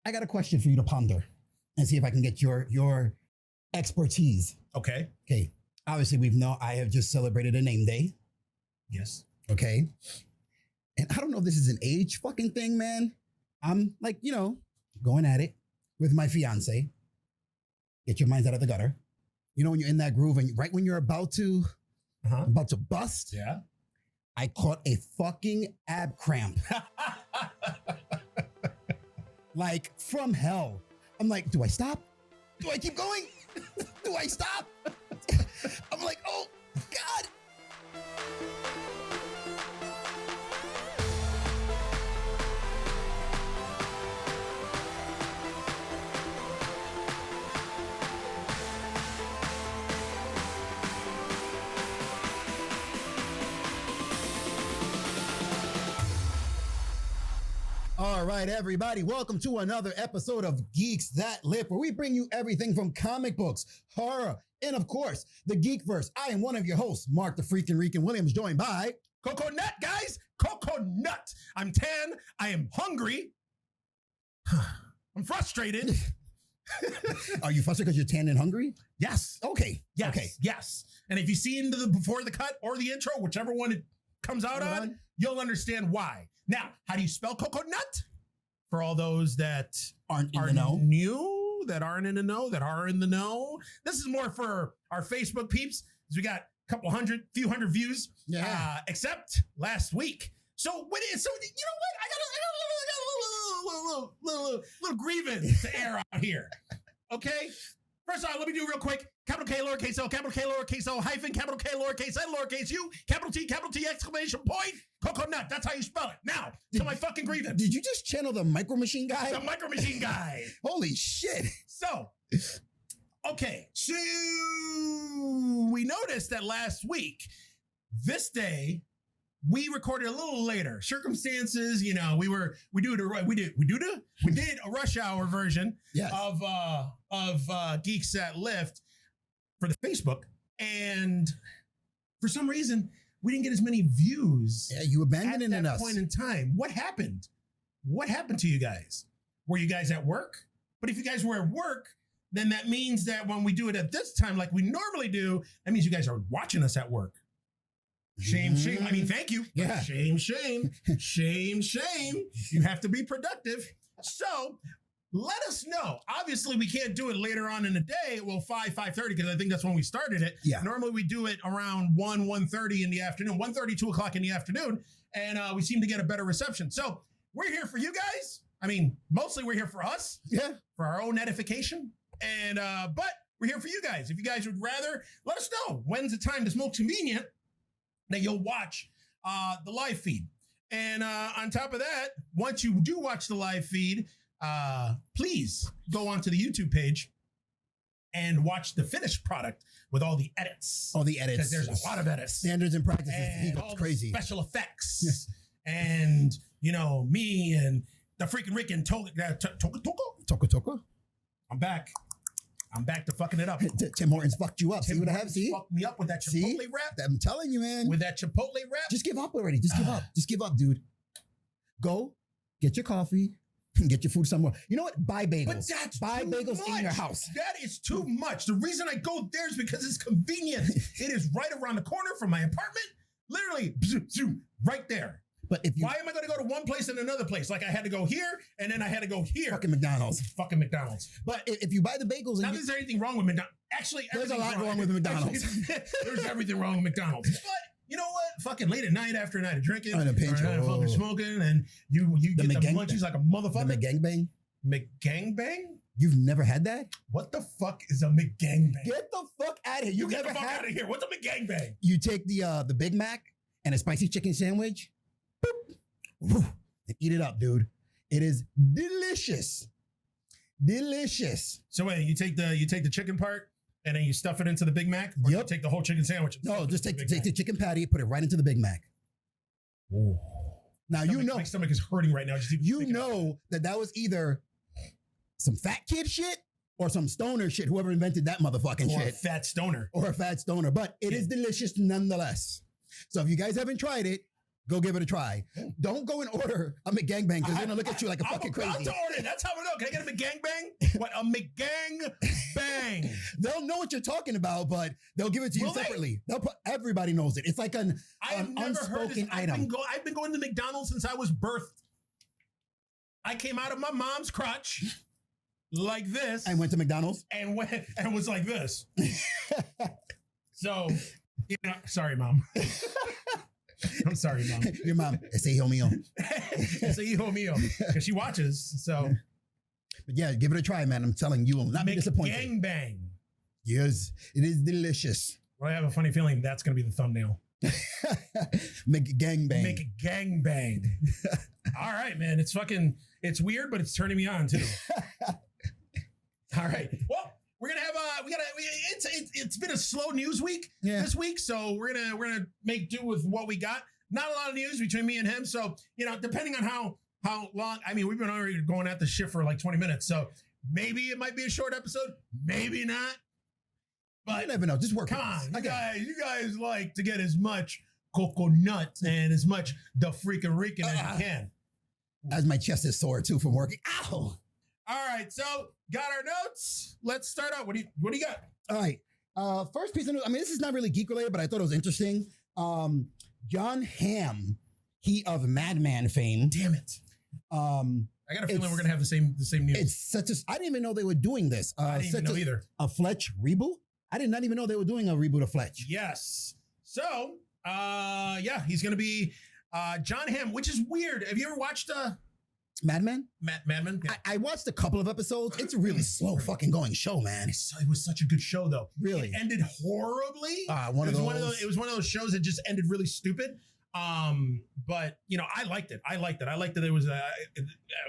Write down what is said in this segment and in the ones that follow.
I got a question for you to ponder and see if I can get your expertise. Okay. Okay. Obviously, I have just celebrated a name day. Yes. Okay. And I don't know if this is an age fucking thing, man. I'm like, going at it with my fiance. Get your minds out of the gutter. You know, when you're in that groove and right when you're about to bust. Yeah. I caught a fucking ab cramp. Like from hell. I'm like, do I stop? Do I keep going? Do I stop? I'm like, oh God. All right, everybody, welcome to another episode of Geeks That Lift, where we bring you everything from comic books, horror, and of course, the Geekverse. I am one of your hosts, Mark the Freaking Rican Williams, joined by Coco Nut, guys. Coco Nut. I'm tan. I am hungry. I'm frustrated. Are you frustrated because you're tan and hungry? Yes. Okay. Yes. Okay. Yes. And if you see into the before the cut or the intro, whichever one it comes out on, you'll understand why. Now, how do you spell coconut? For all those that aren't in the know, new, that aren't in the know, that are in the know. This is more for our Facebook peeps, because we got a few hundred views. Yeah. Except last week. So you know what? I got a little grievance to air out here. Okay. First of all, let me do real quick. Capital K, lowercase L, capital K, lowercase O, hyphen, capital K, lowercase N, lowercase U, capital T, exclamation point, coconut. That's how you spell it. Now, to my fucking grievance. Did you just channel the Micro Machine guy? The Micro Machine guy. Holy shit. So, okay. So, we noticed that last week, this day, we recorded a little later. Circumstances, we did a rush hour version of Geeks That Lift for the Facebook, and for some reason we didn't get as many views. Yeah, you abandoned at that us. Point in time. What happened? What happened to you guys? Were you guys at work? But if you guys were at work, then that means that when we do it at this time, like we normally do, that means you guys are watching us at work. Shame, shame. I mean, thank you. Yeah. Shame, shame. Shame, shame. You have to be productive. So let us know. Obviously, we can't do it later on in the day. Well, 5:30, because I think that's when we started it. Yeah. Normally, we do it around 1:30 in the afternoon, 1:30, 2 o'clock in the afternoon. And we seem to get a better reception. So we're here for you guys. I mean, mostly we're here for us. Yeah. For our own edification. And but we're here for you guys. If you guys would rather, let us know. When's the time that's most convenient that you'll watch the live feed. And on top of that, once you do watch the live feed, please go onto the YouTube page and watch the finished product with all the edits. All the edits. Because there's a lot of edits. Standards and practices. And He goes all crazy. the special effects. Yeah. And, me and the freaking Rican Toko. I'm back. I'm back to fucking it up. Tim Hortons fucked you up. See what I have? See? Fucked me up with that Chipotle wrap. I'm telling you, man. With that Chipotle wrap. Just give up already. Just give up. Just give up, dude. Go, get your coffee, and get your food somewhere. You know what? Buy bagels. But buy bagels in your house. That is too much. The reason I go there is because it's convenient. It is right around the corner from my apartment. Literally, right there. But if you, why am I going to go to one place and another place? Like I had to go here and then I had to go here. Fucking McDonald's. Fucking McDonald's. But if you buy the bagels, now is there anything wrong with McDonald's? Actually, there's a lot wrong with McDonald's. There's everything wrong with McDonald's. But you know what? Fucking late at night after a night of drinking, and a pinch or a night of fucking smoking, and you get the munchies like a motherfucker. The McGangbang. McGangbang? You've never had that? What the fuck is a McGangbang? Get the fuck out of here! You get the fuck out of here! What's a McGangbang? You take the Big Mac and a spicy chicken sandwich. Boop. Woo, and eat it up, dude. It is delicious. Delicious. So wait, you take the chicken part and then you stuff it into the Big Mac? Or you take the whole chicken sandwich? No, just take the chicken patty, put it right into the Big Mac. Ooh. Now, my stomach is hurting right now. You know that was either some fat kid shit or some stoner shit, whoever invented that motherfucking shit. Or a fat stoner. Or a fat stoner. But it is delicious nonetheless. So if you guys haven't tried it, Go give it a try. Don't go and order a McGangbang because they're gonna look at you like a fucking crazy. I'm about to order. That's how I know. Can I get a McGangbang? What, a McGangbang? They'll know what you're talking about, but they'll give it to you separately. Everybody knows it. It's like an unspoken item. I've been going to McDonald's since I was birthed. I came out of my mom's crotch like this. And went to McDonald's? And was like this. So, sorry, Mom. I'm sorry, Mom. Your mom, ese hijo mío. Ese hijo mío. Because she watches, so. But yeah, give it a try, man. I'm telling you, will not be disappointed. Gangbang. Yes, it is delicious. Well, I have a funny feeling that's going to be the thumbnail. McGangbang. McGangbang. All right, man. It's weird, but it's turning me on too. All right. Well, we're gonna have it's been a slow news week this week, so we're gonna make do with what we got. Not a lot of news between me and him, so depending on how long. I mean, we've been already going at the shit for like 20 minutes, so maybe it might be a short episode, maybe not. But you never know. Just work. Come on, you guys like to get as much coconut and as much the freaking Rican as you can. As my chest is sore too from working. Ow! All right, so got our notes. Let's start out. What do you got? All right. First piece of news. I mean, this is not really geek related, but I thought it was interesting. John Hamm, he of Madman fame. Damn it. I got a feeling we're gonna have the same news. It's such a. I didn't even know they were doing this. I didn't even know either. A Fletch reboot. I did not even know they were doing a reboot of Fletch. Yes. So, he's gonna be John Hamm, which is weird. Have you ever watched Madman? Madman? Yeah. I watched a couple of episodes. It's a really slow fucking going show, man. It was such a good show, though. Really? It ended horribly. It was one of those shows that just ended really stupid. But I liked it. I liked that it was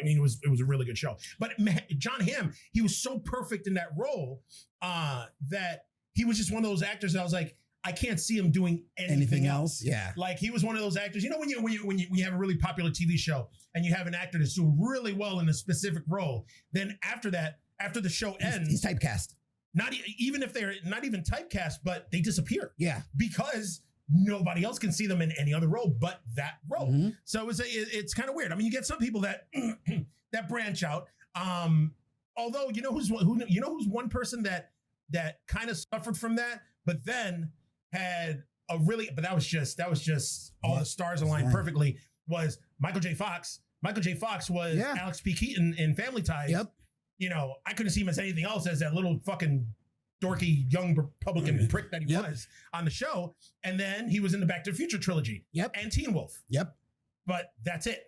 it was a really good show. But John Hamm, he was so perfect in that role that he was just one of those actors that I was like, I can't see him doing anything else. Yeah. Like he was one of those actors, when you have a really popular TV show and you have an actor that's doing really well in a specific role, then after the show ends, he's typecast. Not even if they're not even typecast, but they disappear. Yeah. Because nobody else can see them in any other role but that role. Mm-hmm. So it's kind of weird. I mean, you get some people that that branch out. Although who's one person that kind of suffered from that, but then had but that was just all the stars aligned perfectly, was Michael J. Fox. Michael J. Fox was Alex P. Keaton in Family Ties. Yep. I couldn't see him as anything else as that little fucking dorky young Republican prick that he was on the show. And then he was in the Back to the Future trilogy. Yep. And Teen Wolf. Yep. But that's it.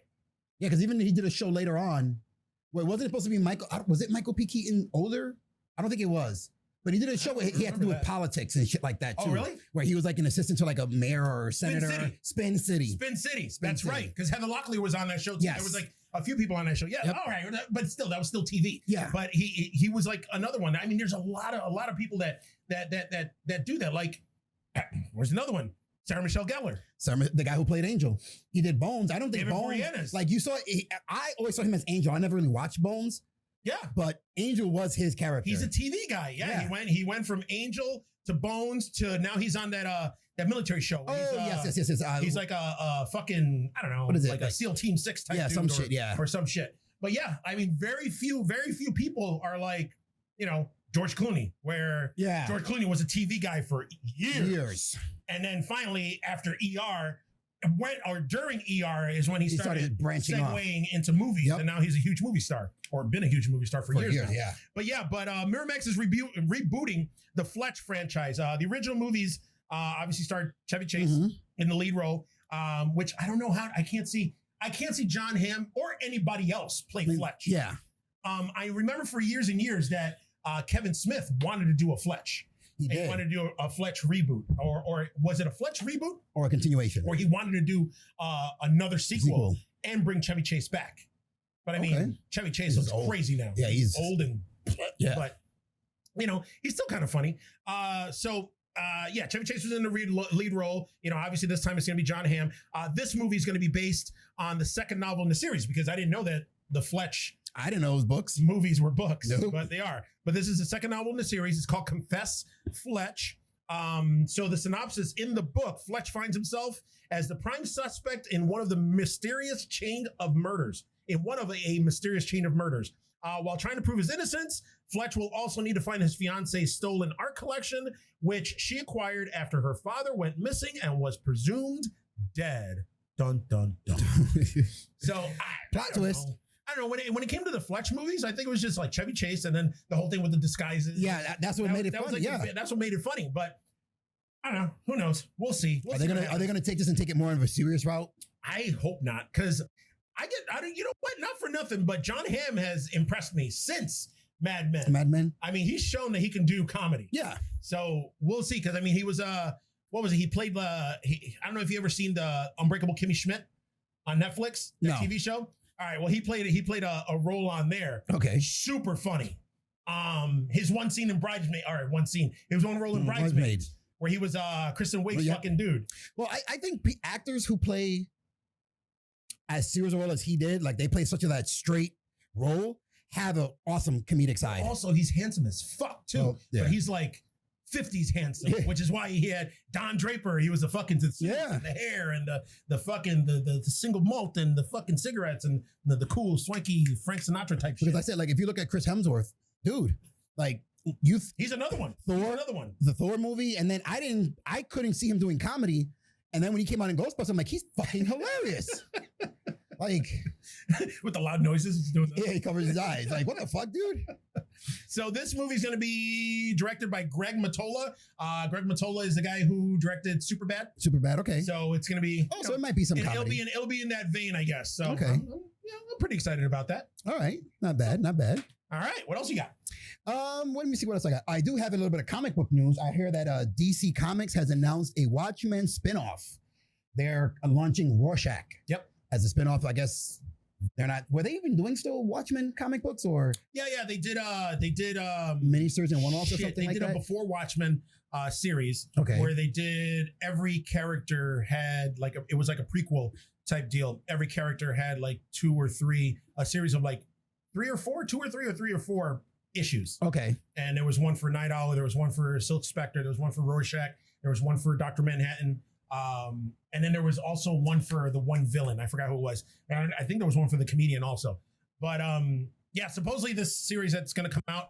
Yeah, because even he did a show later on where wasn't it supposed to be Michael? Was it Michael P. Keaton older? I don't think it was. But he did a show where he had to do with politics and shit like that too. Oh, really? Where he was like an assistant to like a mayor or senator. Spin City. That's right. Because Heather Locklear was on that show too. Yes. There was like a few people on that show. Yeah, all right. But still, that was still TV. Yeah. But he was like another one. I mean, there's a lot of people that do that. Like, where's another one? Sarah Michelle Gellar. The guy who played Angel. He did Bones. I don't think David Bones. Boreanaz. Like you saw, I always saw him as Angel. I never really watched Bones. Yeah. But Angel was his character. He's a TV guy. Yeah. He went from Angel to Bones to now he's on that military show. Oh, yes. He's like a fucking, I don't know, what is it? like a SEAL Team 6 type dude some shit, or some shit. But yeah, I mean, very few people are like, George Clooney, where George Clooney was a TV guy for years. And then finally, after ER, during ER is when he started branching segueing into movies, and now he's a huge movie star, or been a huge movie star for years now. Yeah. But Miramax is rebooting the Fletch franchise. The original movies obviously starred Chevy Chase in the lead role, which I don't know how. I can't see John Hamm or anybody else play Fletch. Yeah. I remember for years and years that Kevin Smith wanted to do a Fletch. He wanted to do a Fletch reboot, or was it a Fletch reboot or a continuation? Or he wanted to do another sequel and bring Chevy Chase back. But I mean, Chevy Chase looks crazy now. Yeah, he's old and but he's still kind of funny. Chevy Chase was in the lead role. Obviously this time it's going to be John Hamm. This movie is going to be based on the second novel in the series, because I didn't know that the Fletch. I didn't know it was books. Movies were books, nope. But they are. But this is the second novel in the series. It's called Confess Fletch. So the synopsis in the book, Fletch finds himself as the prime suspect in one of the mysterious chain of murders. While trying to prove his innocence, Fletch will also need to find his fiance's stolen art collection, which she acquired after her father went missing and was presumed dead. Dun, dun, dun. So, plot twist. I don't know. When it came to the Fletch movies, I think it was just like Chevy Chase and then the whole thing with the disguises. Yeah, that's what made it funny. That's what made it funny. But I don't know. Who knows? We'll see. Are they gonna take this and take it more of a serious route? I hope not, because you know what? Not for nothing, but John Hamm has impressed me since Mad Men. I mean, he's shown that he can do comedy. Yeah. So we'll see. Because I mean, he was what was it? He played I don't know if you ever seen the Unbreakable Kimmy Schmidt on Netflix, the TV show. All right. Well, he played a role on there. Okay. Super funny. His one scene in Bridesmaids. All right, one scene. It was one role in Bridesmaids where he was Kristen Wiig's fucking dude. Well, I think actors who play as serious a role as he did, like they play such that straight role, have an awesome comedic side. Also, he's handsome as fuck too. Oh, yeah. But he's like 50s handsome, which is why he had Don Draper. He was the fucking and the hair and the fucking the single malt and the fucking cigarettes and the cool swanky Frank Sinatra type shit. Because I said, like, if you look at Chris Hemsworth, dude, like he's another one. The Thor movie, and then I couldn't see him doing comedy. And then when he came out in Ghostbusters, I'm like, he's fucking hilarious. Like, with the loud noises he's doing. Yeah, he covers his eyes. Like, what the fuck, dude? So this movie's going to be directed by Greg Mottola. Greg Mottola is the guy who directed Superbad. Okay. So it's going to be. So it might be some comedy. It'll be in that vein, I guess. So okay. I'm pretty excited about that. All right, not bad. All right, what else you got? Let me see what else I got. I do have a little bit of comic book news. I hear that DC Comics has announced a Watchmen spinoff. They're launching Rorschach. Yep. As a spinoff, I guess they're not. Were they even doing still Watchmen comic books or? Yeah, they did miniseries and one-offs or something like that. They did a before Watchmen series. Okay. Where they did every character had it was like a prequel type deal. Every character had like a series of like 3 or 4 issues. Okay. And there was one for Night Owl, there was one for Silk Spectre, there was one for Rorschach, there was one for Dr. Manhattan. And then there was also one for the one villain. I forgot who it was. And I think there was one for the comedian also. But yeah, supposedly this series that's going to come out,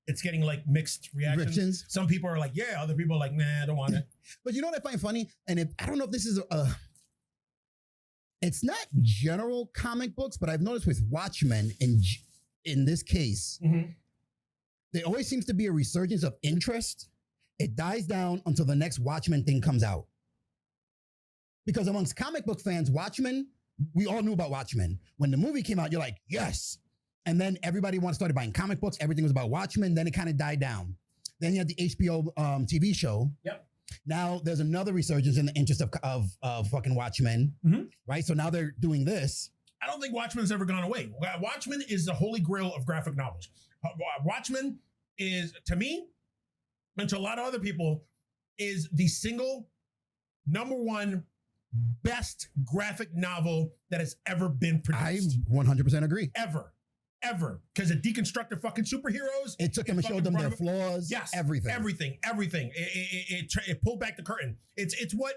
it's getting like mixed reactions. Some people are like, yeah. Other people are like, nah, I don't want it. But you know what I find funny? And I don't know if this is it's not general comic books, but I've noticed with Watchmen in this case, there always seems to be a resurgence of interest. It dies down until the next Watchmen thing comes out. Because amongst comic book fans, Watchmen, we all knew about Watchmen. When the movie came out, you're like, yes. And then everybody started buying comic books. Everything was about Watchmen. Then it kind of died down. Then you had the HBO TV show. Yep. Now there's another resurgence in the interest of fucking Watchmen. Right? So now they're doing this. I don't think Watchmen's ever gone away. Watchmen is the holy grail of graphic novels. Watchmen is, to me, and to a lot of other people, is the single number one best graphic novel that has ever been produced. I 100% agree. Ever. Because it deconstructed fucking superheroes. It took them and showed them their flaws. Yes. Everything. It pulled back the curtain. It's what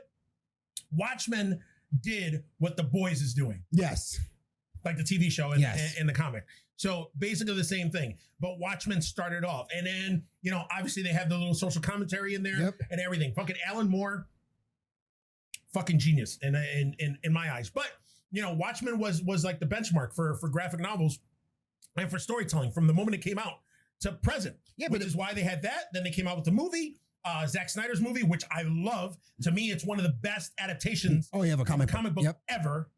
Watchmen did what The Boys is doing. Yes. Like the TV show and the comic. So basically the same thing. But Watchmen started off. And then, obviously they have the little social commentary in there and everything. Fucking Alan Moore, fucking genius in my eyes. But, Watchmen was like the benchmark for graphic novels and for storytelling from the moment it came out to present. Yeah, which is why they had that. Then they came out with the movie, Zack Snyder's movie, which I love. To me, it's one of the best adaptations of a comic book ever.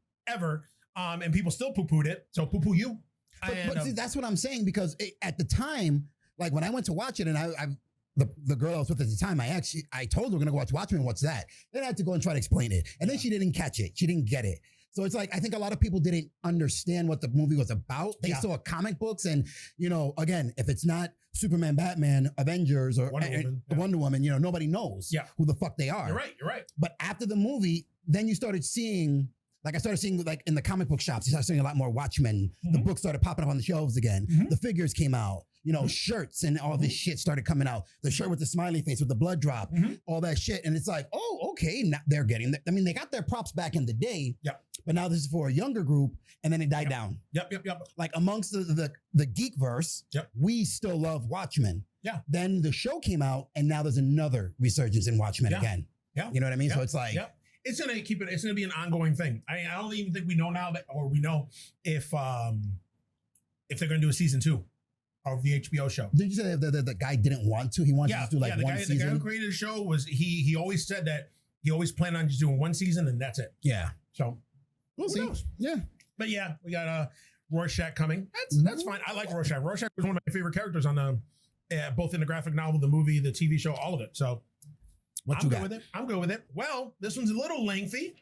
And people still poo-pooed it. So poo-poo you. But see, that's what I'm saying, because at the time, like when I went to watch it, and the girl I was with at the time, I told her we're gonna go watch Watchmen. What's that? Then I had to go and try to explain it, and then she didn't catch it. She didn't get it. So it's like I think a lot of people didn't understand what the movie was about. They saw comic books, and again, if it's not Superman, Batman, Avengers, or Wonder Woman, nobody knows who the fuck they are. You're right. But after the movie, then you started seeing Like I started seeing like in the comic book shops, I started seeing a lot more Watchmen. The books started popping up on the shelves again. The figures came out, shirts and all this shit started coming out. The shirt with the smiley face with the blood drop, all that shit. And it's like, oh, okay, now they're getting, they got their props back in the day, but now this is for a younger group and then it died down. Like amongst the geek verse, we still love Watchmen. Then the show came out and now there's another resurgence in Watchmen again. You know what I mean? So it's like, it's gonna keep it. It's gonna be an ongoing thing. I don't even think we know now we know if they're gonna do a season 2 of the HBO show. Did you say that the guy didn't want to? He wanted to do like one season. The guy who created the show was he always said that he always planned on just doing one season and that's it. Yeah. So we'll see. Knows? Yeah. But yeah, we got Rorschach coming. That's fine. I like Rorschach. Rorschach was one of my favorite characters on the both in the graphic novel, the movie, the TV show, all of it. So. I'm good with it. Well, this one's a little lengthy.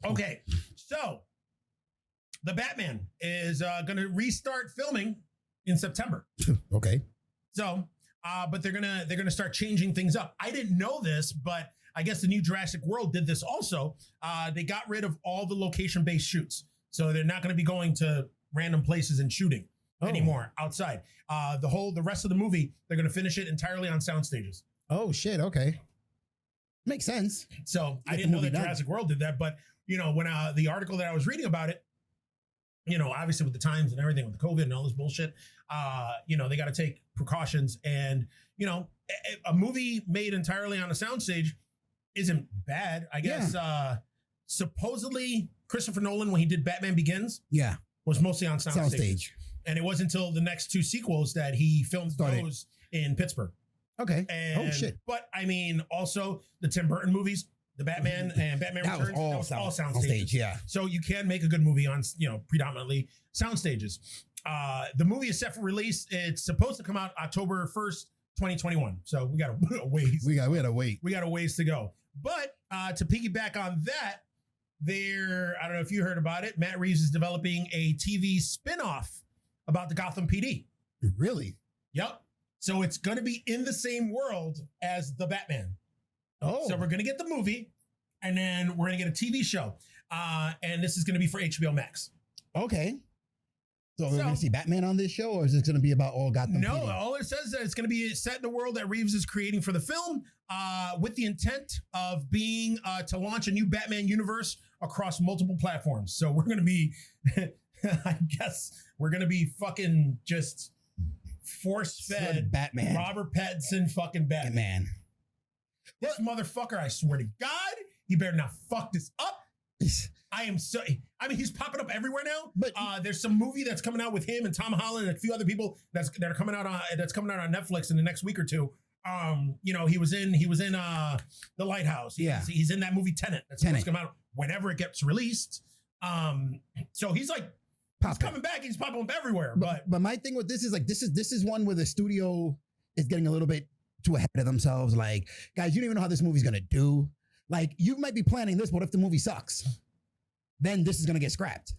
Okay, so the Batman is going to restart filming in September. Okay. So, but they're gonna start changing things up. I didn't know this, but I guess the new Jurassic World did this also. They got rid of all the location-based shoots, so they're not going to be going to random places and shooting anymore outside. The rest of the movie, they're going to finish it entirely on sound stages. Oh shit! Okay, makes sense. So I didn't know that Jurassic World did that, but when the article that I was reading about it, obviously with the times and everything with the COVID and all this bullshit, they got to take precautions. And a movie made entirely on a soundstage isn't bad, I guess. Supposedly Christopher Nolan, when he did Batman Begins, was mostly on soundstage, and it wasn't until the next 2 sequels that he filmed those in Pittsburgh. Okay. Oh shit! But I mean, also the Tim Burton movies, the Batman and Batman Returns, that was all sound stages. Yeah. So you can make a good movie on predominantly sound stages. The movie is set for release. It's supposed to come out October 1st, 2021. So we got a ways. We got to wait. We got a ways to go. But to piggyback on that, I don't know if you heard about it. Matt Reeves is developing a TV spinoff about the Gotham PD. Really? Yep. So it's going to be in the same world as the Batman. Oh. So we're going to get the movie and then we're going to get a TV show. And this is going to be for HBO Max. Okay. So we're going to see Batman on this show, or is it going to be about all Gotham? No, PD? all it says is that it's going to be set in the world that Reeves is creating for the film with the intent of being to launch a new Batman universe across multiple platforms. So we're going to be, I guess, we're going to be fucking just force-fed Batman. Robert Pattinson fucking Batman. This motherfucker, I swear to God, he better not fuck this up. He's popping up everywhere now. But there's some movie that's coming out with him and Tom Holland and a few other people that are coming out on Netflix in the next week or two. He was in The Lighthouse. He's in that movie Tenet. That's supposed to come out whenever it gets released. So he's like, he's coming back. He's popping up everywhere. But my thing with this is like, this is one where the studio is getting a little bit too ahead of themselves. Like, guys, you don't even know how this movie's gonna do. Like, you might be planning this, but if the movie sucks, then this is gonna get scrapped.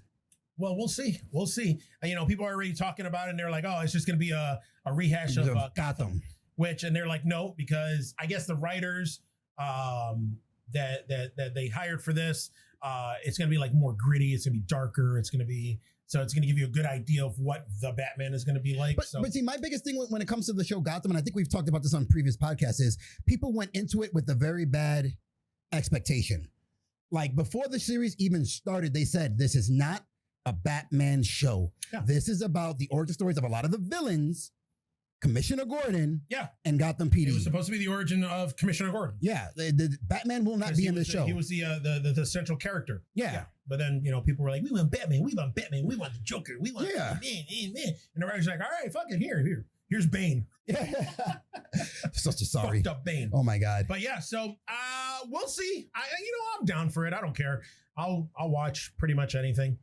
Well, we'll see. We'll see. People are already talking about it, and they're like, "Oh, it's just gonna be a rehash of Gotham." And they're like, "No," because I guess the writers that they hired for this, it's gonna be like more gritty. It's gonna be darker. It's gonna give you a good idea of what the Batman is going to be like. But see, my biggest thing when it comes to the show Gotham, and I think we've talked about this on previous podcasts, is people went into it with a very bad expectation. Like before the series even started, they said, this is not a Batman show. Yeah. This is about the origin stories of a lot of the villains, Commissioner Gordon, and Gotham PD. It was supposed to be the origin of Commissioner Gordon. Yeah, the Batman will not be in the show. He was the central character. Yeah. But then, people were like, we want Batman, we want the Joker, we want man. And the writer's like, all right, fuck it, here's Bane. Yeah. Such a sorry. Fucked up Bane. Oh my God. But yeah, so we'll see. I'm down for it. I don't care. I'll watch pretty much anything,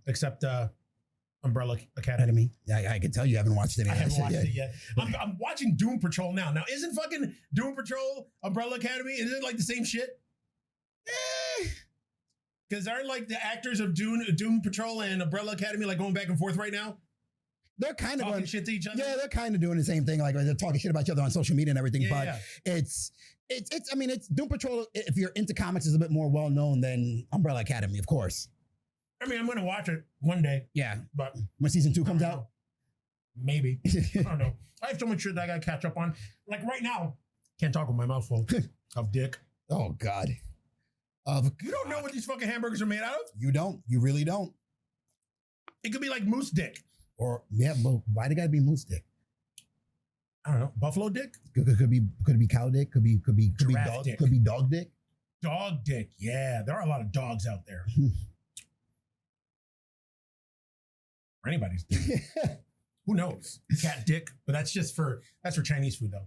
except Umbrella Academy. Yeah, I can tell you haven't watched it. I haven't watched it yet. I'm watching Doom Patrol now. Now, isn't fucking Doom Patrol Umbrella Academy? Isn't it like the same shit? Because aren't like the actors of Doom Patrol and Umbrella Academy like going back and forth right now? they're kind of talking shit to each other. Yeah, they're kind of doing the same thing. Like they're talking shit about each other on social media and everything. Yeah, but yeah. it's. I mean, it's Doom Patrol. If you're into comics, is a bit more well known than Umbrella Academy, of course. I mean, I'm gonna watch it one day. Yeah, but when season 2 comes out, maybe. I don't know. I have so much shit that I gotta catch up on. Like right now, can't talk with my mouth full of dick. Oh God. You don't know what these fucking hamburgers are made out of? You don't. You really don't. It could be like moose dick. Or yeah, but why they gotta be moose dick? I don't know. Buffalo dick? Could be cow dick. Could be Giraffe dog. dick. Could be dog dick. Dog dick. Yeah, there are a lot of dogs out there. Or anybody's dick. Who knows? Cat dick, but that's for Chinese food though.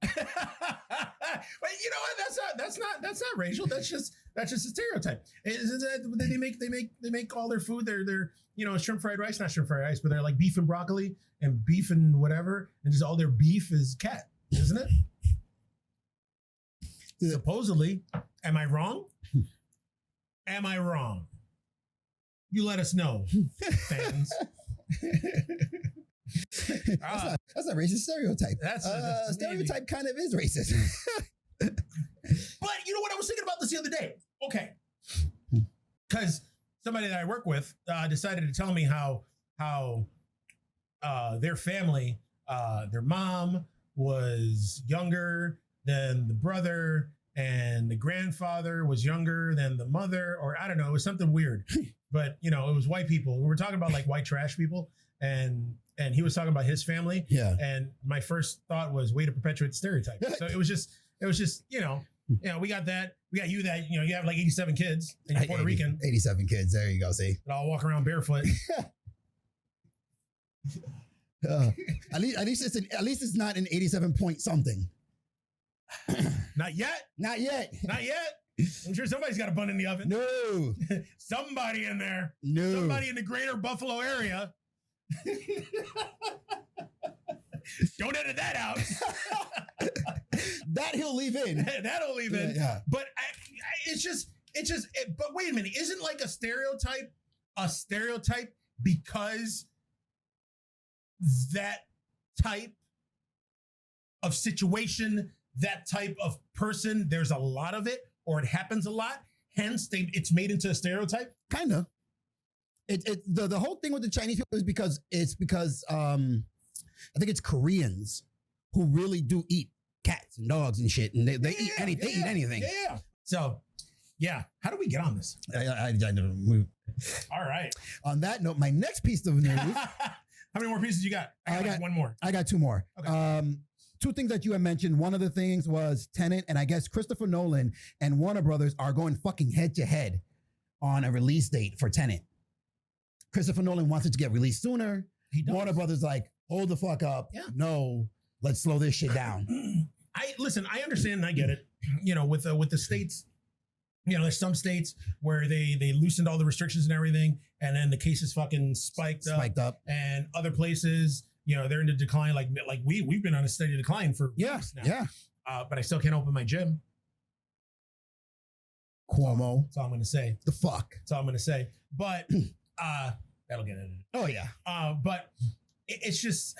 But you know what? That's not racial. That's just a stereotype. They make all their food. They're shrimp fried rice, not shrimp fried rice, but they're like beef and broccoli and beef and whatever, and just all their beef is cat, isn't it? Supposedly. Am I wrong? Am I wrong? You let us know, fans. That's a racist stereotype. That's stereotype kind of is racist. But you know what? I was thinking about this the other day. Okay. Because somebody that I work with decided to tell me how their family, their mom was younger than the brother and the grandfather was younger than the mother, or I don't know, it was something weird. But, it was white people. We were talking about like white trash people, and he was talking about his family. Yeah. And my first thought was way to perpetuate the stereotype. So it was just, we got that. We got you that, you have like 87 kids and you're Puerto Rican. 87 kids. There you go. See? That all walk around barefoot. At least it's not an 87 point something. Not yet. Not yet. Not yet. I'm sure somebody's got a bun in the oven. No. Somebody in there. No. Somebody in the greater Buffalo area. Don't edit that out. That he'll leave in. That'll leave in. Yeah. But but wait a minute. Isn't like a stereotype because that type of situation, that type of person, there's a lot of it, or it happens a lot. Hence, it's made into a stereotype. Kind of. The whole thing with the Chinese people is because I think it's Koreans who really do eat cats and dogs and shit, and they eat anything. They eat anything. Yeah. So, yeah. How do we get on this? I don't move. All right. On that note, my next piece of news. How many more pieces you got? I got one more. I got two more. Okay. Two things that you had mentioned. One of the things was Tenet, and I guess Christopher Nolan and Warner Brothers are going fucking head to head on a release date for Tenet. Christopher Nolan wants it to get released sooner. Warner Brothers like, hold the fuck up. Yeah. No, let's slow this shit down. I understand and I get it. With the states, there's some states where they loosened all the restrictions and everything, and then the cases fucking spiked up. And other places, they're in a decline. Like we've been on a steady decline for weeks now. Yeah. But I still can't open my gym. Cuomo. That's all I'm gonna say. The fuck. That's all I'm gonna say. But that'll get edited. Oh yeah. But it's just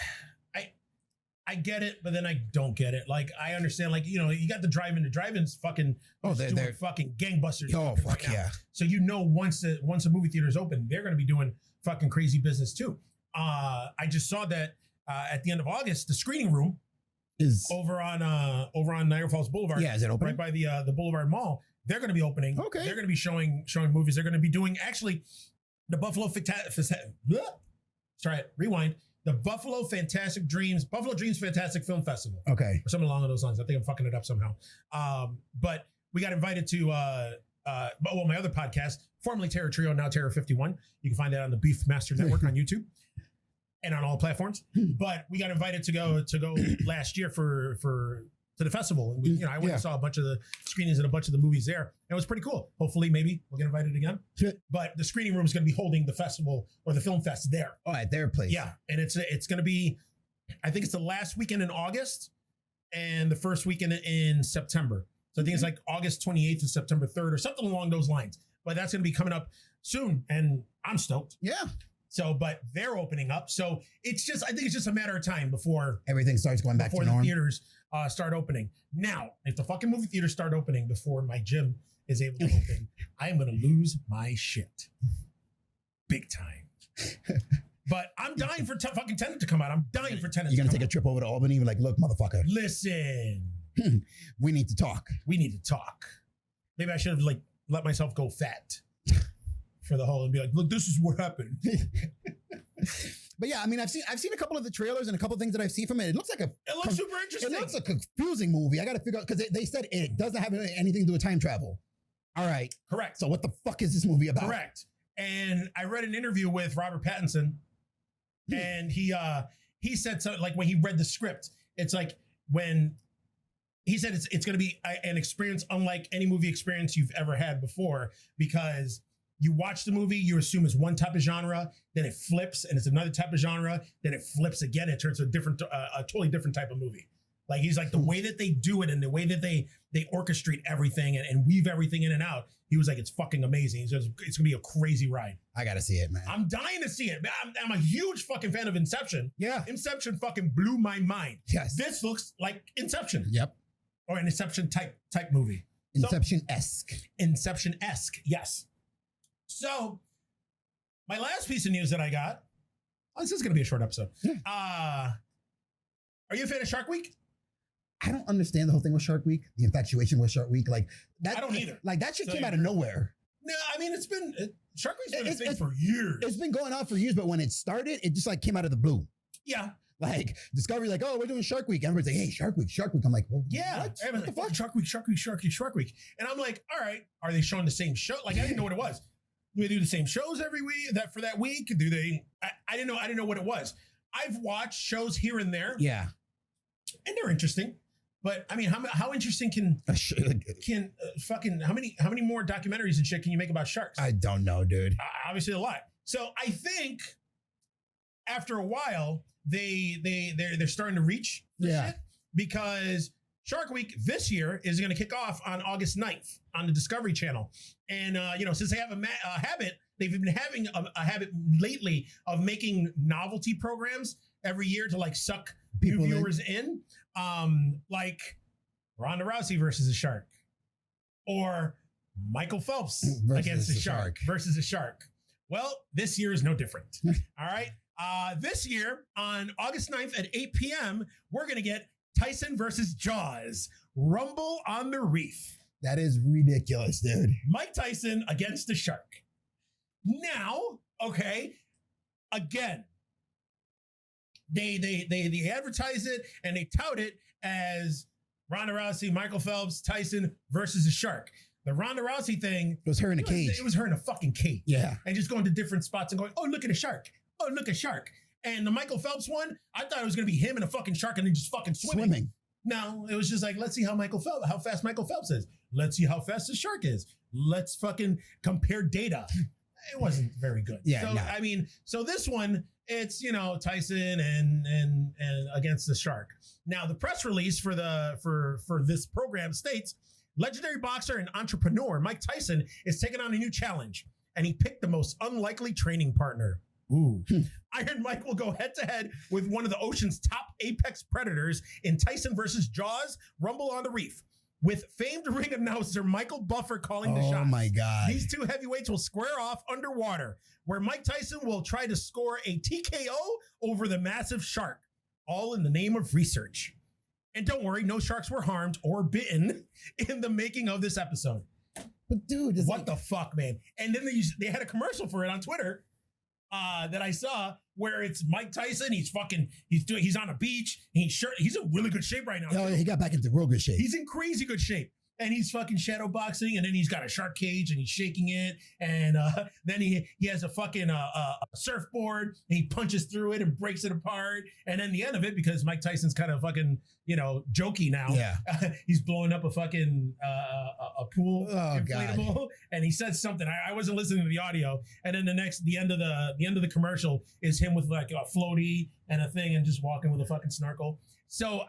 I get it, but then I don't get it. Like I understand, like you got the drive-in. The drive-in's fucking they're fucking gangbusters. Oh fuck right yeah! Now. So once a movie theater is open, they're going to be doing fucking crazy business too. I just saw that at the end of August, the screening room is over on Niagara Falls Boulevard. Yeah, is it open right by the Boulevard Mall? They're going to be opening. Okay, they're going to be showing movies. They're going to be doing actually the Buffalo The Buffalo Dreams Fantastic Film Festival. Okay. Or something along those lines. I think I'm fucking it up somehow. But we got invited to my other podcast, formerly Terror Trio, now Terror 51. You can find that on the Beef Master Network on YouTube and on all platforms. But we got invited to go last year to the festival. And I went and saw a bunch of the screenings and a bunch of the movies there. And it was pretty cool. Hopefully, maybe we'll get invited again. But the screening room is going to be holding the festival or the film fest there. Oh, at their place. Yeah. And it's going to be, I think it's the last weekend in August and the first weekend in September. So I think it's like August 28th to September 3rd or something along those lines. But that's going to be coming up soon. And I'm stoked. Yeah. So, but they're opening up. So I think it's just a matter of time before everything starts going back to norm. Before the theaters start opening. Now, if the fucking movie theaters start opening before my gym is able to open, I am going to lose my shit. Big time. But I'm dying for fucking Tenet to come out. I'm dying for Tenet. You're going to take a trip over to Albany and be like, look, motherfucker. Listen. We need to talk. Maybe I should have like let myself go fat for the whole and be like, look, this is what happened. But yeah, I mean, I've seen a couple of the trailers and a couple of things that I've seen from it. It looks super interesting. It looks like a confusing movie. I got to figure out, because they said it doesn't have anything to do with time travel. All right. Correct. So what the fuck is this movie about? Correct. And I read an interview with Robert Pattinson, and he said something like when he read the script, it's like when he said it's going to be an experience unlike any movie experience you've ever had before, because you watch the movie, you assume it's one type of genre, then it flips and it's another type of genre, then it flips again, it turns to a totally different type of movie. Like, he's like, the way that they do it and the way that they orchestrate everything and weave everything in and out, he was like, it's fucking amazing. He says, it's gonna be a crazy ride. I gotta see it, man. I'm dying to see it. I'm a huge fucking fan of Inception. Yeah. Inception fucking blew my mind. Yes. This looks like Inception. Yep. Or an Inception type movie. Inception-esque. Inception-esque, yes. So, my last piece of news that I got, this is going to be a short episode. Yeah. Are you a fan of Shark Week? I don't understand the whole thing with Shark Week. The infatuation with Shark Week. Like that. I don't either. Like that shit came out of nowhere. No, I mean, Shark Week's been a thing for years. It's been going on for years, but when it started, it just like came out of the blue. Yeah. Like Discovery, like, oh, we're doing Shark Week. Everybody's like, hey, Shark Week, Shark Week. I'm like, well, yeah. what the fuck? Shark Week. And I'm like, all right, are they showing the same show? Like, I didn't know what it was. Do they do the same shows every week for that week? Do they? I didn't know what it was. I've watched shows here and there. Yeah. And they're interesting. But I mean, how interesting can fucking how many more documentaries and shit can you make about sharks? I don't know, dude. Obviously a lot. So I think after a while they're starting to reach shit, because Shark Week this year is going to kick off on August 9th on the Discovery Channel. And since they have a habit, they've been having a habit lately of making novelty programs every year to like suck new viewers in. Like Ronda Rousey versus a shark, or Michael Phelps against a shark versus a shark. Well, this year is no different. All right. This year on August 9th at 8 p.m., we're going to get Tyson versus Jaws, Rumble on the Reef. That is ridiculous, dude. Mike Tyson against a shark. Now, okay, again, they advertise it and they tout it as Ronda Rousey, Michael Phelps, Tyson versus a shark. The Ronda Rousey thing, it was her in a cage. It was her in a fucking cage. Yeah. And just going to different spots and going, oh, look at a shark. Oh, look, a shark. And the Michael Phelps one, I thought it was going to be him and a fucking shark and then just fucking swimming. No, it was just like, let's see how fast Michael Phelps is. Let's see how fast the shark is. Let's fucking compare data. It wasn't very good. Yeah. So, no. I mean, so this one, it's, Tyson and against the shark. Now, the press release for this program states, legendary boxer and entrepreneur Mike Tyson is taking on a new challenge, and he picked the most unlikely training partner. Ooh. Iron Mike will go head-to-head with one of the ocean's top apex predators in Tyson versus Jaws, Rumble on the Reef, with famed ring announcer Michael Buffer calling the shots. Oh, my God. These two heavyweights will square off underwater, where Mike Tyson will try to score a TKO over the massive shark, all in the name of research. And don't worry, no sharks were harmed or bitten in the making of this episode. But dude, what the fuck, man? And then they had a commercial for it on Twitter that I saw, where it's Mike Tyson. He's on a beach. He's in really good shape right now. Oh, he got back into real good shape. He's in crazy good shape. And he's fucking shadow boxing, and then he's got a shark cage and he's shaking it. And then he has a fucking surfboard, and he punches through it and breaks it apart. And then the end of it, because Mike Tyson's kind of fucking, jokey now. Yeah. He's blowing up a fucking a pool inflatable. God. And he says something. I wasn't listening to the audio. And then the end of the commercial is him with like a floaty and a thing and just walking with a fucking snorkel. So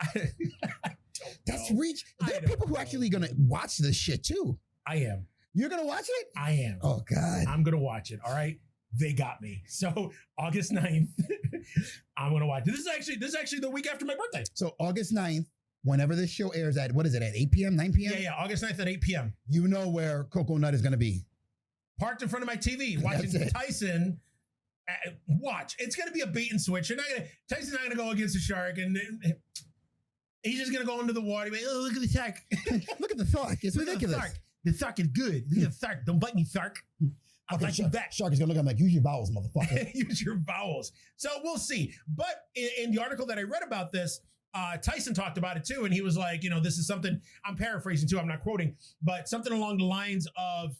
that's reach. There are people who are actually gonna watch this shit too. I am. You're gonna watch it? I am. Oh God. I'm gonna watch it. All right. they got me. So August 9th, I'm gonna watch. This is actually the week after my birthday. So August 9th, whenever this show airs at, what is it, at 8 p.m., 9 p.m.? Yeah, August 9th at 8 p.m. You know where Coco Nut is going to be. Parked in front of my TV, watching Tyson. Watch. It's going to be a bait and switch. Tyson's not going to go against the shark, and he's just going to go into the water. Like, oh, look at the shark. Look at the shark. It's ridiculous. The shark is good. Look at the shark. Don't bite me, shark. I'll bite you back. Shark is going to look at him like, use your vowels, motherfucker. Use your vowels. So we'll see. But in the article that I read about this, Tyson talked about it too. And he was like, this is something, I'm paraphrasing too, I'm not quoting, but something along the lines of,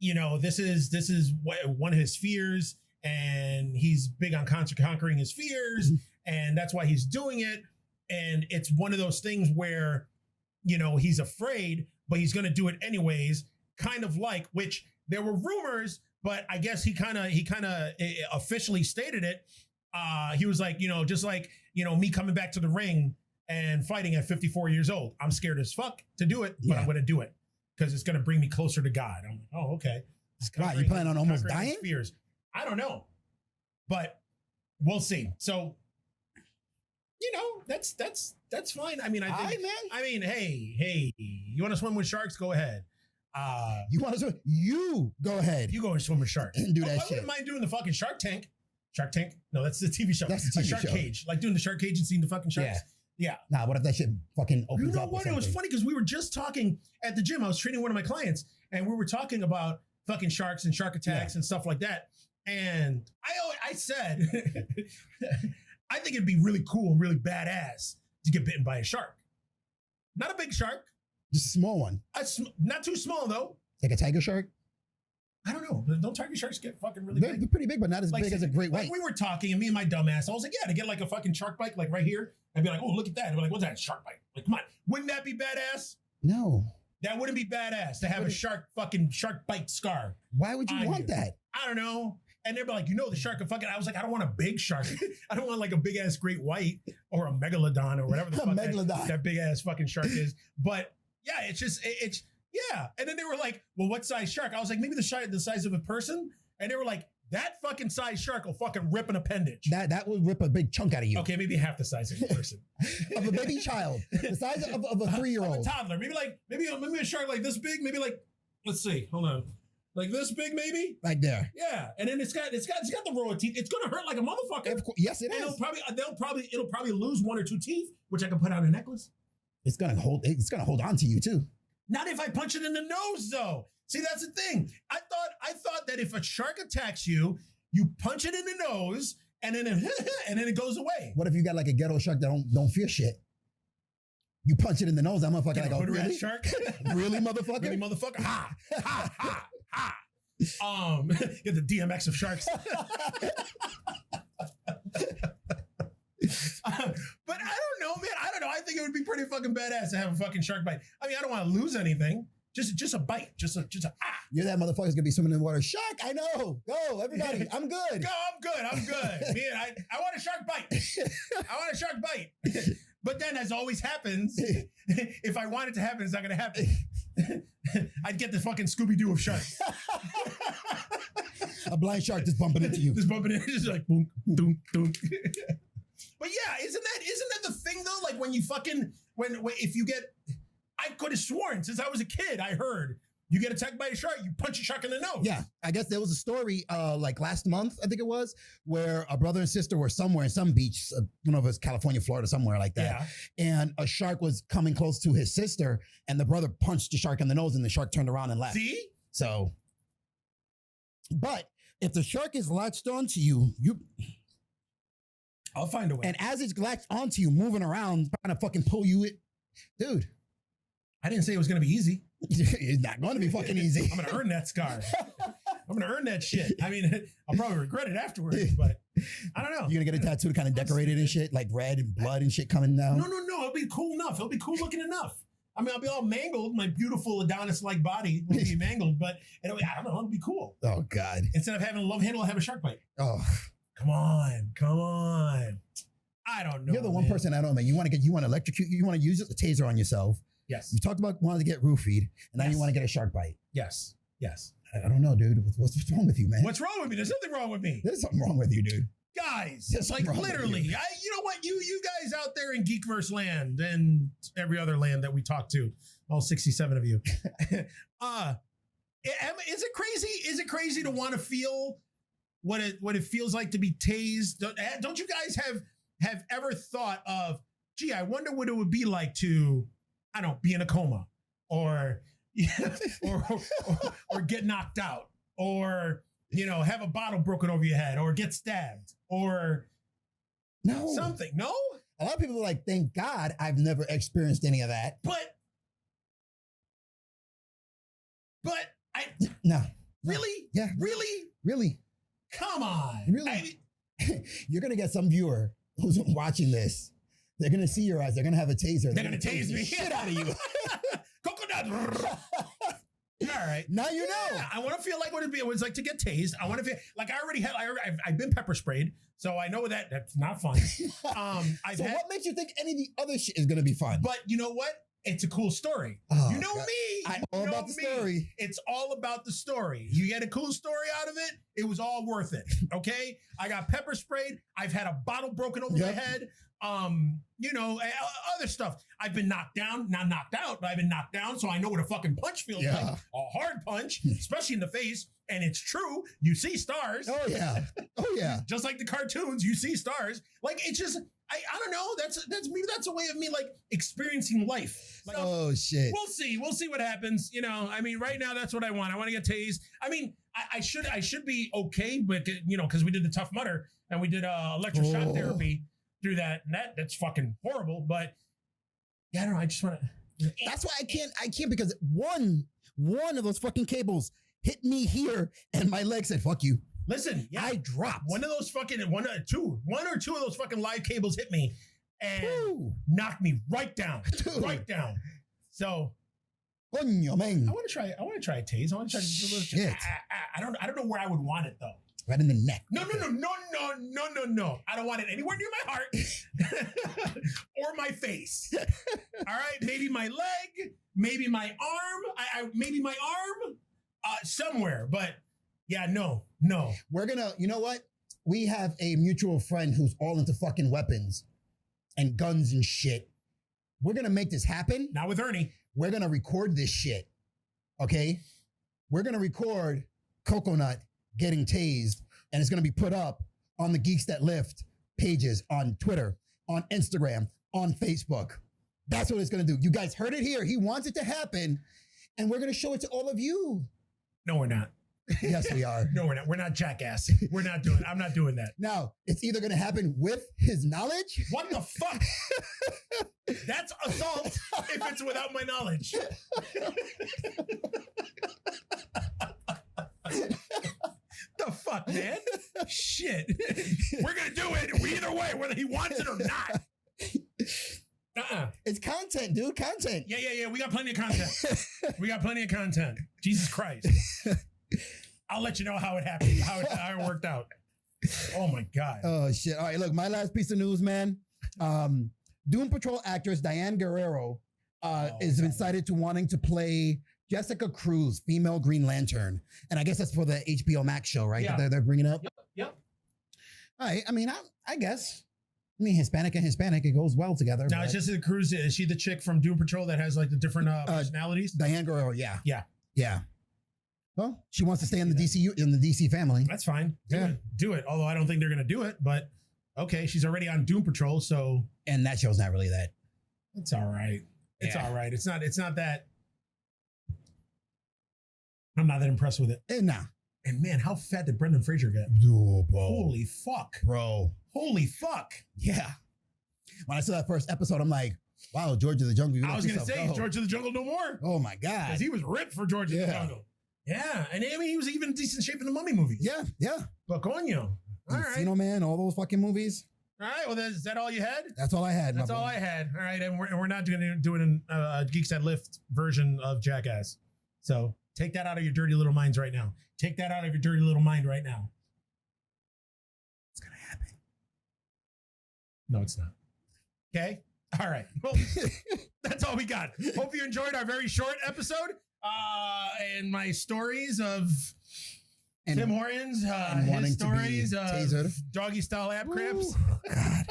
this is one of his fears, and he's big on conquering his fears, and that's why he's doing it. And it's one of those things where, he's afraid, but he's going to do it anyways, kind of like, which there were rumors, but I guess he kind of officially stated it. He was like, just like, me coming back to the ring and fighting at 54 years old. I'm scared as fuck to do it, but I'm going to do it because it's going to bring me closer to God. I'm like, oh, okay. Wow, you plan on almost dying? Fears. I don't know, but we'll see. So, that's fine. I mean, hey, you want to swim with sharks? Go ahead. You want to swim? You go ahead. You go and swim with sharks and do that shit. I wouldn't mind doing the fucking Shark Tank. Shark Tank? No, that's the TV show. That's the TV Shark show. Cage. Like doing the Shark Cage and seeing the fucking sharks. Yeah. Nah, what if that shit fucking opens up? You know what? It was funny because we were just talking at the gym. I was training one of my clients, and we were talking about fucking sharks and shark attacks and stuff like that. And I said, I think it'd be really cool and really badass to get bitten by a shark. Not a big shark. Just a small one. Not too small, though. Like a tiger shark? I don't know. Don't tiger sharks get fucking really big? They're pretty big, but not as big as a great white. Like we were talking, and me and my dumbass, I was like, to get like a fucking shark bite, like right here. I'd be like, oh, look at that. I'd be like, what's that? Shark bite. Like, come on. Wouldn't that be badass? No. That wouldn't be badass to have a shark bite scar. Why would you want that? I don't know. And they'd be like, the shark could fucking, I was like, I don't want a big shark. I don't want like a big ass great white or a megalodon or whatever the fuck that big ass fucking shark is. But yeah, it's And then they were like, well, what size shark? I was like, maybe the size of a person. And they were like, that fucking size shark will fucking rip an appendage. That will rip a big chunk out of you. Okay, maybe half the size of a person. Of a baby child. The size of a 3-year-old. Of a toddler. Maybe a shark like this big, maybe like, let's see, hold on. Like this big, maybe? Right there. Yeah. And then it's got the row of teeth. It's gonna hurt like a motherfucker. Of course. Yes, it is. It'll probably lose 1 or 2 teeth, which I can put on a necklace. It's gonna hold on to you too. Not if I punch it in the nose, though. See, that's the thing. I thought that if a shark attacks you, you punch it in the nose, and then it goes away. What if you got like a ghetto shark that don't fear shit? You punch it in the nose, that motherfucker like, oh, really? Shark? Really, motherfucker? Really, motherfucker? Ha! Ha! Ha! Ha! Get the DMX of sharks. But I don't know, man. I don't know. I think it would be pretty fucking badass to have a fucking shark bite. I mean, I don't want to lose anything. Just a bite. Just a You're that motherfucker's gonna be swimming in the water. Shark, I know. Go, everybody. I'm good. Go, I'm good. Man, I want a shark bite. I want a shark bite. But then, as always happens, if I want it to happen, it's not gonna happen. I'd get the fucking Scooby-Doo of sharks. A blind shark just bumping into you. Just bumping into you, just like boom, doom, doom. But yeah, isn't that the thing though? Like when you fucking if you get, I could have sworn since I was a kid, I heard you get attacked by a shark, you punch a shark in the nose. Yeah, I guess there was a story like last month, I think it was, where a brother and sister were somewhere in some beach, I don't know if it was California, Florida, somewhere like that. Yeah. And a shark was coming close to his sister, and the brother punched the shark in the nose, and the shark turned around and left. See? So, but if the shark is latched onto you, I'll find a way. And as it's latched onto you, moving around, trying to fucking pull you dude. I didn't say it was going to be easy. It's not going to be fucking easy. I'm going to earn that scar. I'm going to earn that shit. I mean, I'll probably regret it afterwards, but I don't know. You're going to get a tattoo kind of decorated and shit, like red and blood and shit coming down? No. It'll be cool enough. It'll be cool looking enough. I mean, I'll be all mangled. My beautiful Adonis-like body will be mangled, but I don't know. It'll be cool. Oh, God. Instead of having a love handle, I'll have a shark bite. Oh. Come on. I don't know. You're the one person I know, man. You want to electrocute, you want to use a taser on yourself. Yes. You talked about wanting to get roofied, and now you want to get a shark bite. Yes. I don't know, dude. What's wrong with you, man? What's wrong with me? There's nothing wrong with me. There's something wrong with you, dude. Guys, There's like something wrong with literally, you. you know what? You guys out there in Geekverse land and every other land that we talk to, all 67 of you. Is it crazy? Is it crazy to want to feel what it feels like to be tased? Don't you guys have ever thought of, gee, I wonder what it would be like to, I don't know, be in a coma or or get knocked out or, you know, have a bottle broken over your head or get stabbed or something. No? A lot of people are like, thank God I've never experienced any of that. But No. Really? Yeah. Really? Come on. Really? You're going to get some viewer who's watching this. They're going to see your eyes. They're going to have a taser. They're going to tase me. Shit out of you. Coconut. All right. Now you know. Yeah, I want to feel like what it was like to get tased. I want to feel like I've been pepper sprayed, so I know that's not fun. What makes you think any of the other shit is going to be fun? But you know what? It's a cool story. Oh, you know God. me. I know about the story. It's all about the story. You get a cool story out of it. It was all worth it. Okay. I got pepper sprayed. I've had a bottle broken over my head. You know, other stuff. I've been knocked down, not knocked out, but I've been knocked down. So I know what a fucking punch feels like. A hard punch, especially in the face. And it's true. You see stars. Oh yeah. Just like the cartoons, you see stars. Like it's just, I don't know. That's maybe that's a way of me like experiencing life. Like, oh shit. We'll see what happens. You know, I mean, right now that's what I want. I want to get tased. I mean, I should be okay, but you know, because we did the Tough Mudder and we did electroshock therapy through that, and that's fucking horrible. But yeah, I don't know. I just want to. That's why I can't because one of those fucking cables hit me here and my leg said, fuck you. Listen, yeah, I dropped. One or two of those fucking live cables hit me and knocked me right down. Dude. Right down. So Coño, man. I want to try a tase. I want to try to do a little shit. I don't know where I would want it though. Right in the neck. No. I don't want it anywhere near my heart or my face. All right. Maybe my leg, maybe my arm, maybe my arm somewhere. But yeah, no. We're gonna, you know what? We have a mutual friend who's all into fucking weapons and guns and shit. We're gonna make this happen. Not with Ernie. We're gonna record this shit. Okay? We're gonna record Coconut getting tased, and it's gonna be put up on the Geeks That Lift pages on Twitter, on Instagram, on Facebook. That's what it's gonna do. You guys heard it here. He wants it to happen, and we're gonna show it to all of you. No, we're not. Yes, we are. No, we're not. We're not jackass. I'm not doing that. Now, it's either gonna happen with his knowledge. What the fuck? That's assault if it's without my knowledge. The fuck, man? Shit. We're gonna do it either way, whether he wants it or not. It's content, dude. Content. Yeah. We got plenty of content. Jesus Christ. I'll let you know how it happened, how it worked out. Oh my God. Oh shit. All right, look, my last piece of news, man. Doom Patrol actress Diane Guerrero is excited to wanting to play Jessica Cruz, female Green Lantern. And I guess that's for the HBO Max show, right? Yeah. That they're bringing up. Yep. All right. I mean, I guess. I mean, Hispanic and Hispanic, it goes well together. Now, it's Jessica Cruz. Is she the chick from Doom Patrol that has like the different personalities? Diane Guerrero, yeah. Yeah. Well, she wants to stay in the DC family. That's fine. Do it. Although I don't think they're gonna do it, but okay, she's already on Doom Patrol, so and that show's not really that. It's all right. It's all right. It's not that. I'm not that impressed with it. Nah. And man, how fat did Brendan Fraser get? Oh, bro. Holy fuck, bro. Holy fuck. Yeah. When I saw that first episode, I'm like, wow, George of the Jungle. I was gonna say George of the Jungle no more. Oh my God. Because he was ripped for George of the Jungle. Yeah, and I mean, he was even in decent shape in the Mummy movies. Yeah. But coño. All right. Encino Man, all those fucking movies. All right. Well, is that all you had? That's all I had. That's all I had. All right. And we're not doing a Geeks That Lift version of Jackass. So take that out of your dirty little minds right now. Take that out of your dirty little mind right now. It's going to happen. No, it's not. Okay. All right. Well, that's all we got. Hope you enjoyed our very short episode. And my stories of And- Tim Hortons, and wanting his to be stories of tasered. doggy style ab cramps. Ooh, God.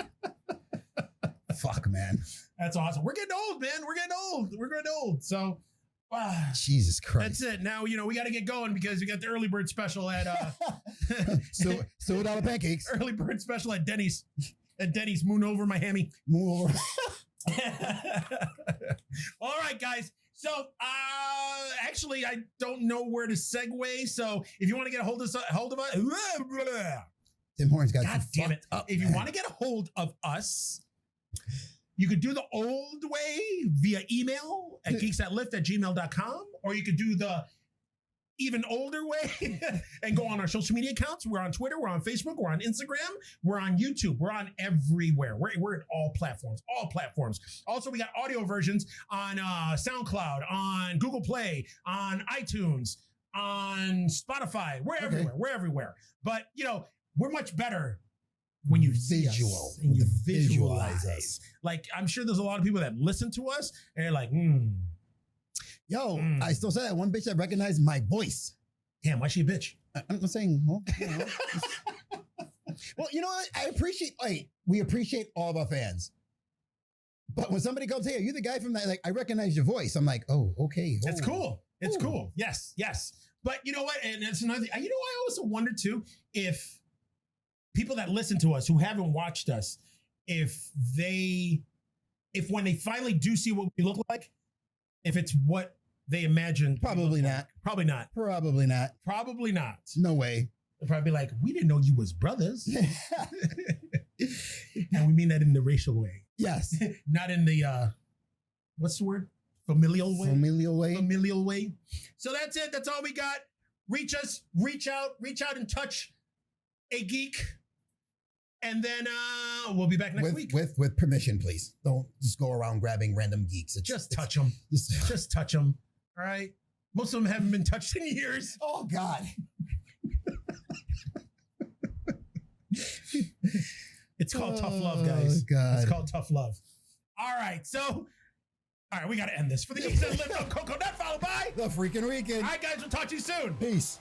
Fuck, man. That's awesome. We're getting old, man. We're getting old. So Jesus Christ. that's it. Now, we got to get going because we got the early bird special at So $2 pancakes. early bird special at Denny's. At Denny's, moon over my hammy. Move over. All right, guys. So, actually, I don't know where to segue. So, if you want to get a hold of us, Tim Hortons got God you damn it! fucked up, If you man. want to get a hold of us, you could do the old way via email at geeksthatlift@gmail.com, or you could do the even older way and go on our social media accounts. We're on Twitter, we're on Facebook, we're on Instagram, we're on YouTube, we're on everywhere. We're at all platforms. Also, we got audio versions on SoundCloud, on Google Play, on iTunes, on Spotify. We're everywhere. We're everywhere. But we're much better when you see Visual. us and you visualize Visualize us. us. Like, I'm sure there's a lot of people that listen to us and they're like, Yo, I still say that one bitch that recognized my voice. damn, why she a bitch? I'm saying, well, well, you know what? We appreciate all of our fans. But when somebody goes, hey, are you the guy from that? Like, I recognize your voice. I'm like, oh, okay. It's oh. cool. It's Ooh. cool. Yes. But you know what? And it's another thing. I also wonder too, if people that listen to us who haven't watched us, if when they finally do see what we look like, if it's what they imagined. Probably not. Probably not. Probably not. Probably not. No way. They'll probably be like, we didn't know you was brothers. And we mean that in the racial way. Yes. Not in the, what's the word? Familial way? Familial way. So that's it. That's all we got. Reach us, reach out and touch a geek. And then we'll be back next week. With permission, please. Don't just go around grabbing random geeks. Just touch them. Just touch them. All right. Most of them haven't been touched in years. Oh, God. It's called tough love, guys. God. It's called tough love. All right. So, all right, we got to end this. For the Geeks That Lift on Coconut, followed by The freaking weekend. All right, guys, we'll talk to you soon. Peace.